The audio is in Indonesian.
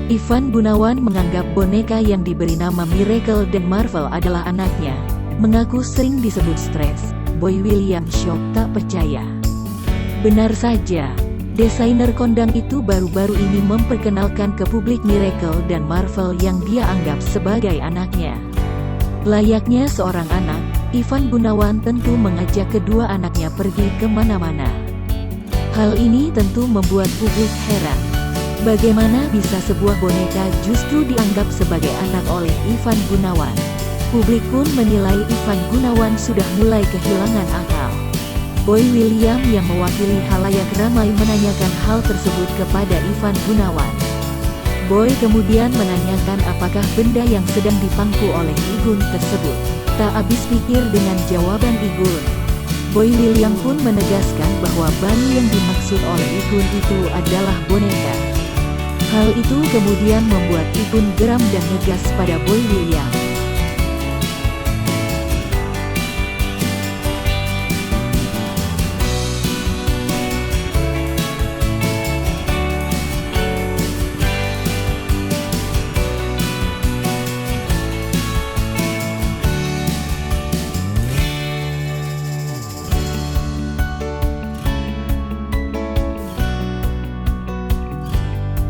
Ivan Gunawan menganggap boneka yang diberi nama Miracle dan Marvel adalah anaknya. Mengaku sering disebut stres. Boy William shock tak percaya. Benar saja, desainer kondang itu baru-baru ini memperkenalkan ke publik Miracle dan Marvel yang dia anggap sebagai anaknya. Layaknya seorang anak, Ivan Gunawan tentu mengajak kedua anaknya pergi kemana-mana. Hal ini tentu membuat publik heran. Bagaimana bisa sebuah boneka justru dianggap sebagai anak oleh Ivan Gunawan? Publik pun menilai Ivan Gunawan sudah mulai kehilangan akal. Boy William yang mewakili halayak ramai menanyakan hal tersebut kepada Ivan Gunawan. Boy kemudian menanyakan apakah benda yang sedang dipangku oleh Igun tersebut. Tak habis pikir dengan jawaban Igun. Boy William pun menegaskan bahwa bayi yang dimaksud oleh Igun itu adalah boneka. Hal itu kemudian membuat Igun geram dan ngegas pada Boy William.